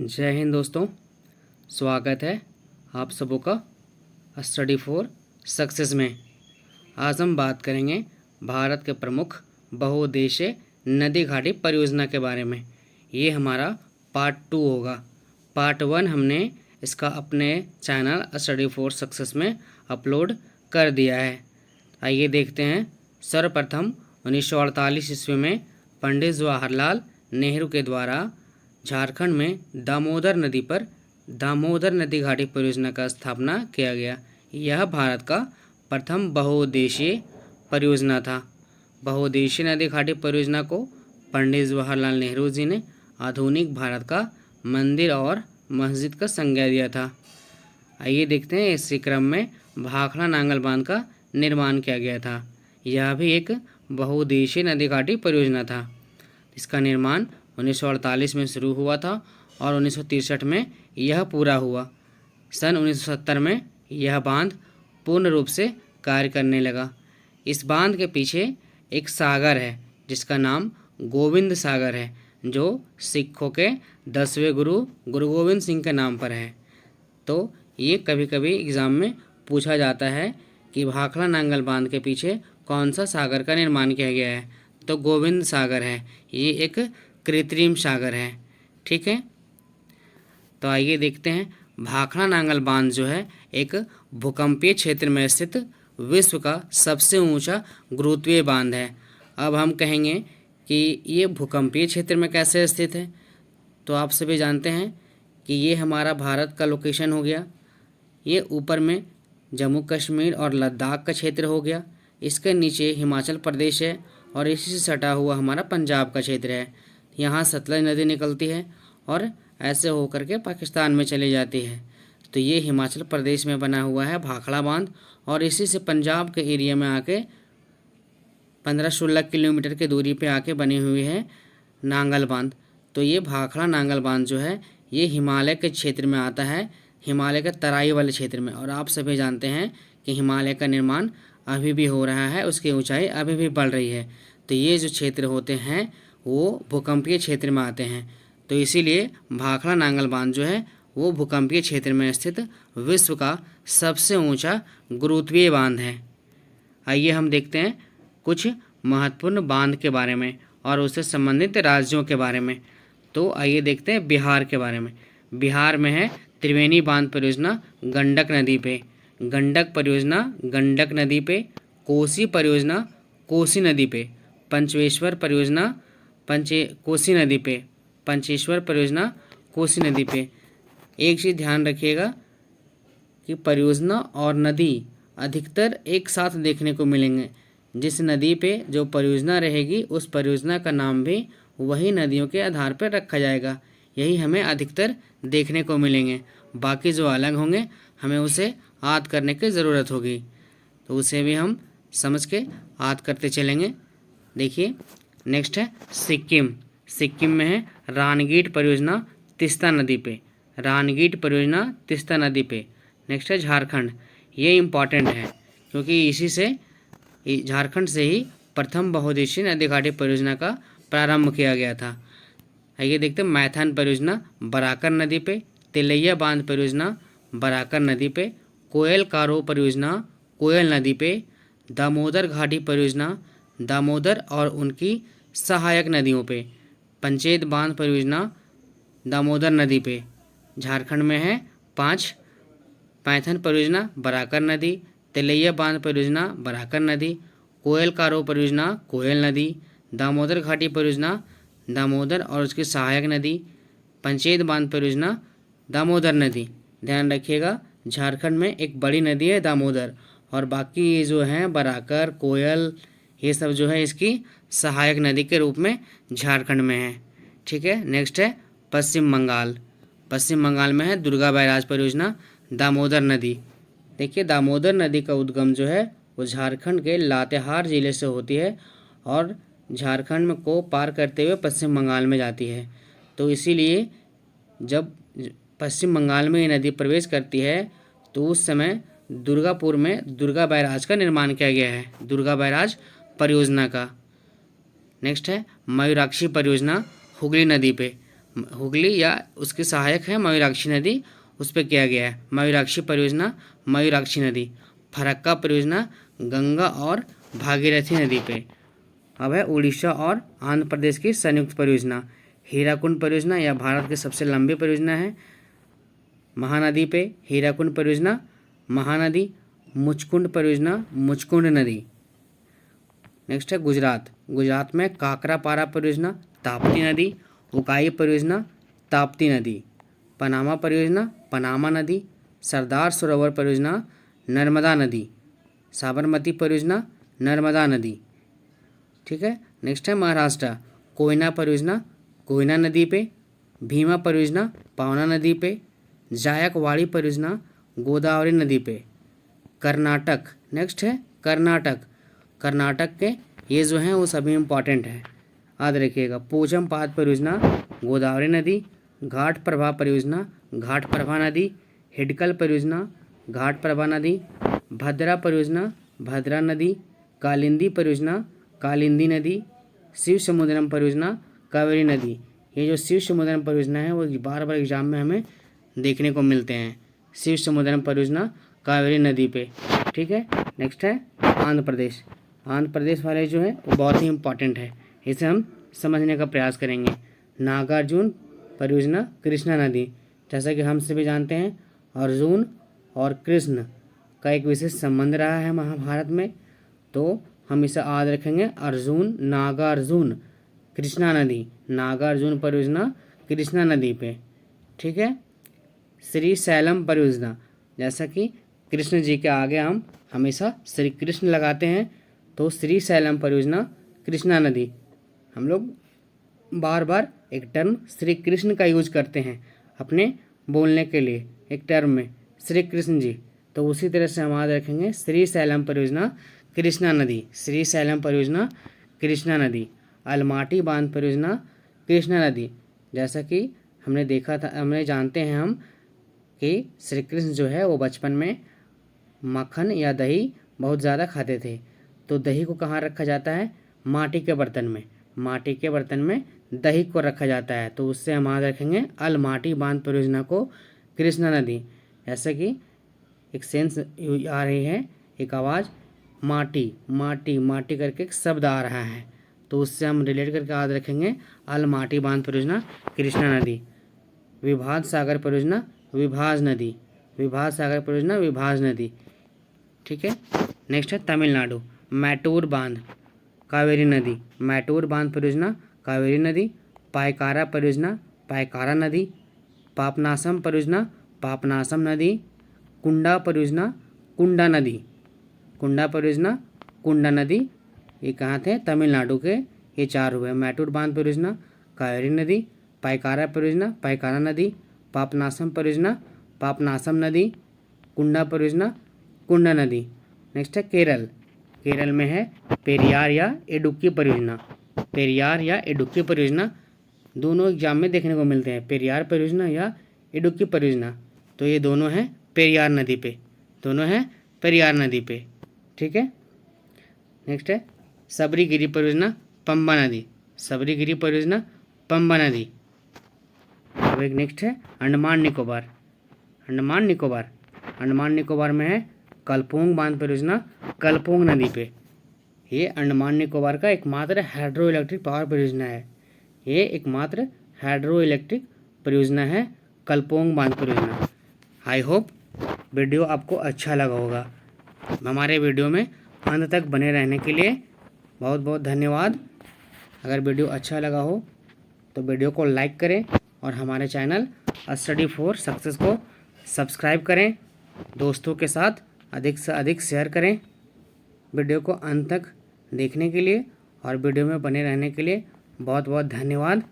जय हिंद दोस्तों, स्वागत है आप सबों का स्टडी फॉर सक्सेस में। आज हम बात करेंगे भारत के प्रमुख बहुउद्देशीय नदी घाटी परियोजना के बारे में। ये हमारा पार्ट 2 होगा। पार्ट 1 हमने इसका अपने चैनल स्टडी फॉर सक्सेस में अपलोड कर दिया है। आइए देखते हैं। सर्वप्रथम 1948 ईस्वी में पंडित जवाहरलाल नेहरू के द्वारा झारखंड में दामोदर नदी पर दामोदर नदी घाटी परियोजना का स्थापना किया गया। यह भारत का प्रथम बहुउद्देशीय परियोजना था। बहुउद्देशीय नदी घाटी परियोजना को पंडित जवाहरलाल नेहरू जी ने आधुनिक भारत का मंदिर और मस्जिद का संज्ञा दिया था। आइए देखते हैं। इसी क्रम में भाखड़ा नांगल बांध का निर्माण किया गया था। यह भी एक बहुउद्देशीय नदी घाटी परियोजना था। इसका निर्माण 1948 में शुरू हुआ था और 1963 में यह पूरा हुआ। सन 1970 में यह बांध पूर्ण रूप से कार्य करने लगा। इस बांध के पीछे एक सागर है जिसका नाम गोविंद सागर है, जो सिखों के 10वें गुरु गोविंद सिंह के नाम पर है। तो ये कभी कभी एग्ज़ाम में पूछा जाता है कि भाखड़ा नांगल बांध के पीछे कौन सा सागर का निर्माण किया गया है, तो गोविंद सागर है। ये एक कृत्रिम सागर है। ठीक है, तो आइए देखते हैं। भाखड़ा नांगल बांध जो है एक भूकंपीय क्षेत्र में स्थित विश्व का सबसे ऊंचा गुरुत्वीय बांध है। अब हम कहेंगे कि ये भूकंपीय क्षेत्र में कैसे स्थित है, तो आप सभी जानते हैं कि ये हमारा भारत का लोकेशन हो गया। ये ऊपर में जम्मू कश्मीर और लद्दाख का क्षेत्र हो गया। इसके नीचे हिमाचल प्रदेश है और इसी से सटा हुआ हमारा पंजाब का क्षेत्र है। यहाँ सतलज नदी निकलती है और ऐसे होकर के पाकिस्तान में चली जाती है। तो ये हिमाचल प्रदेश में बना हुआ है भाखड़ा बांध, और इसी से पंजाब के एरिया में आके 15-16 किलोमीटर की दूरी पे आके बनी हुई है नांगल बांध। तो ये भाखड़ा नांगल बांध जो है ये हिमालय के क्षेत्र में आता है, हिमालय के तराई वाले क्षेत्र में। और आप सभी जानते हैं कि हिमालय का निर्माण अभी भी हो रहा है, उसकी ऊंचाई अभी भी बढ़ रही है। तो ये जो क्षेत्र होते हैं वो भूकंपीय क्षेत्र में आते हैं। तो इसीलिए भाखड़ा नांगल बांध जो है वो भूकंपीय क्षेत्र में स्थित विश्व का सबसे ऊंचा गुरुत्वीय बांध है। आइए हम देखते हैं कुछ महत्वपूर्ण बांध के बारे में और उससे संबंधित राज्यों के बारे में। तो आइए देखते हैं बिहार के बारे में। बिहार में है त्रिवेणी बांध परियोजना गंडक नदी पे, गंडक परियोजना गंडक नदी पे, कोसी परियोजना कोसी नदी पे, पंचेश्वर परियोजना कोसी नदी पे, पंचेश्वर परियोजना कोसी नदी पे। एक चीज़ ध्यान रखिएगा कि परियोजना और नदी अधिकतर एक साथ देखने को मिलेंगे। जिस नदी पे जो परियोजना रहेगी उस परियोजना का नाम भी वही नदियों के आधार पर रखा जाएगा। यही हमें अधिकतर देखने को मिलेंगे। बाकी जो अलग होंगे हमें उसे याद करने की ज़रूरत होगी, तो उसे भी हम समझ के याद करते चलेंगे। देखिए नेक्स्ट है सिक्किम। सिक्किम में है रानगीट परियोजना तीस्ता नदी पे, रानगीट परियोजना तीस्ता नदी पे। नेक्स्ट है झारखंड। ये इम्पॉर्टेंट है क्योंकि इसी से झारखंड से ही प्रथम बहुउद्देशीय नदी घाटी परियोजना का प्रारंभ किया गया था। आइए देखते हैं। मैथन परियोजना बराकर नदी पे, तिलैया बांध परियोजना बराकर नदी पे, कोयल कारो परियोजना कोयल नदी पे, दामोदर घाटी परियोजना दामोदर और उनकी सहायक नदियों पे, पंचेत बांध परियोजना दामोदर नदी पे। झारखंड में है 5, मैथन परियोजना बराकर नदी, तिलैया बांध परियोजना बराकर नदी, कोयल कारो परियोजना कोयल नदी, दामोदर घाटी परियोजना दामोदर और उसकी सहायक नदी, पंचेत बांध परियोजना दामोदर नदी। ध्यान रखिएगा, झारखंड में एक बड़ी नदी है दामोदर, और बाकी ये जो हैं बराकर कोयल ये सब जो है इसकी सहायक नदी के रूप में झारखंड में है। ठीक है, नेक्स्ट है पश्चिम बंगाल। पश्चिम बंगाल में है दुर्गा बैराज परियोजना दामोदर नदी। देखिए दामोदर नदी का उद्गम जो है वो झारखंड के लातेहार ज़िले से होती है और झारखंड में को पार करते हुए पश्चिम बंगाल में जाती है। तो इसीलिए जब पश्चिम बंगाल में ये नदी प्रवेश करती है तो उस समय दुर्गापुर में दुर्गा बैराज का निर्माण किया गया है, दुर्गा बैराज परियोजना का। नेक्स्ट है मयूराक्षी परियोजना हुगली नदी पे। हुगली या उसकी सहायक है मयूराक्षी नदी, उस पर किया गया है। मयूराक्षी परियोजना मयूराक्षी नदी। फरक्का परियोजना गंगा और भागीरथी नदी पे। अब है उड़ीसा और आंध्र प्रदेश की संयुक्त परियोजना। हीराकुंड परियोजना यह भारत की सबसे लंबी परियोजना है महानदी पे। हीराकुंड परियोजना महानदी। मुचकुंड परियोजना मुचकुंड नदी। नेक्स्ट है गुजरात। गुजरात में काकरापारा परियोजना ताप्ती नदी। उकाई परियोजना ताप्ती नदी। पनामा परियोजना पनामा नदी। सरदार सरोवर परियोजना नर्मदा नदी। साबरमती परियोजना नर्मदा नदी। ठीक है। नेक्स्ट है महाराष्ट्र। कोयना परियोजना कोयना नदी पे। भीमा परियोजना पावना नदी पे। जायकवाड़ी परियोजना गोदावरी नदी पे। कर्नाटक। नेक्स्ट है कर्नाटक। कर्नाटक के ये जो हैं वो सभी इम्पॉर्टेंट हैं, याद रखिएगा। पोचमपाद परियोजना गोदावरी नदी। घाट प्रभा परियोजना घाट प्रभा नदी। हिडकल परियोजना घाट प्रभा नदी। भद्रा परियोजना भद्रा नदी। कालिंदी परियोजना कालिंदी नदी। शिव समुद्रम परियोजना कावेरी नदी। ये जो शिव समुद्रम परियोजना है वो बार बार एग्जाम में हमें देखने को मिलते हैं। शिव समुद्रम परियोजना कावेरी नदी पे। ठीक है। नेक्स्ट है आंध्र प्रदेश। आंध्र प्रदेश वाले जो है वो बहुत ही इम्पॉर्टेंट है, इसे हम समझने का प्रयास करेंगे। नागार्जुन परियोजना कृष्णा नदी। जैसा कि हम सभी जानते हैं अर्जुन और कृष्ण का एक विशेष संबंध रहा है महाभारत में, तो हम इसे याद रखेंगे अर्जुन नागार्जुन कृष्णा नदी। नागार्जुन परियोजना कृष्णा नदी पे। ठीक है। श्री सैलम परियोजना, जैसा कि कृष्ण जी के आगे हम हमेशा श्री कृष्ण लगाते हैं, तो श्री सैलम परियोजना कृष्णा नदी। हम लोग बार बार एक टर्म श्री कृष्ण का यूज करते हैं अपने बोलने के लिए, एक टर्म में श्री कृष्ण जी, तो उसी तरह से हम याद रखेंगे श्री सैलम परियोजना कृष्णा नदी। श्री सैलम परियोजना कृष्णा नदी। अलमाटी बांध परियोजना कृष्णा नदी। जैसा कि हमने देखा था, हमने जानते हैं हम कि श्री कृष्ण जो है वो बचपन में मक्खन या दही बहुत ज़्यादा खाते थे, तो दही को कहाँ रखा जाता है? माटी के बर्तन में। माटी के बर्तन में दही को रखा जाता है, तो उससे हम याद रखेंगे अलमाटी बांध परियोजना को कृष्णा नदी। ऐसा कि एक सेंस आ रही है, एक आवाज़ माटी माटी माटी करके एक शब्द आ रहा है, तो उससे हम रिलेट करके याद रखेंगे अलमाटी बांध परियोजना कृष्णा नदी। विभाज सागर परियोजना विभाज नदी। विभाज सागर परियोजना विभाज नदी। ठीक है। नेक्स्ट है तमिलनाडु। मैटूर बांध कावेरी नदी। मैटूर बांध परियोजना कावेरी नदी। पायकारा परियोजना पायकारा नदी। पापनासम परियोजना पापनासम नदी। कुंडा परियोजना कुंडा नदी। कुंडा परियोजना कुंडा नदी। ये कहाँ थे? तमिलनाडु के ये चार हुए। मैटूर बांध परियोजना कावेरी नदी। पायकारा परियोजना पायकारा नदी। पापनासम परियोजना पापनासम नदी। कुंडा परियोजना कुंडा नदी। नेक्स्ट है केरल। केरल में है पेरियार या इडुक्की परियोजना। पेरियार या इडुक्की परियोजना दोनों एग्जाम में देखने को मिलते हैं, पेरियार परियोजना या इडुक्की परियोजना, तो ये दोनों हैं पेरियार नदी पे, दोनों हैं पेरियार नदी पे। ठीक है। नेक्स्ट है सबरीगिरी परियोजना पंबा नदी। सबरीगिरी परियोजना पंबा नदी। अब एक नेक्स्ट है अंडमान निकोबार। अंडमान निकोबार। अंडमान निकोबार में है कलपोंग बांध परियोजना कलपोंग नदी पे। ये अंडमान निकोबार का एकमात्र हाइड्रो इलेक्ट्रिक पावर परियोजना है। ये एकमात्र हाइड्रो इलेक्ट्रिक परियोजना है कलपोंग बांध परियोजना। आई होप वीडियो आपको अच्छा लगा होगा। हमारे वीडियो में अंत तक बने रहने के लिए बहुत बहुत धन्यवाद। अगर वीडियो अच्छा लगा हो तो वीडियो को लाइक करें और हमारे चैनल स्टडी फॉर सक्सेस को सब्सक्राइब करें। दोस्तों के साथ अधिक से अधिक शेयर करें। वीडियो को अंत तक देखने के लिए और वीडियो में बने रहने के लिए बहुत बहुत धन्यवाद।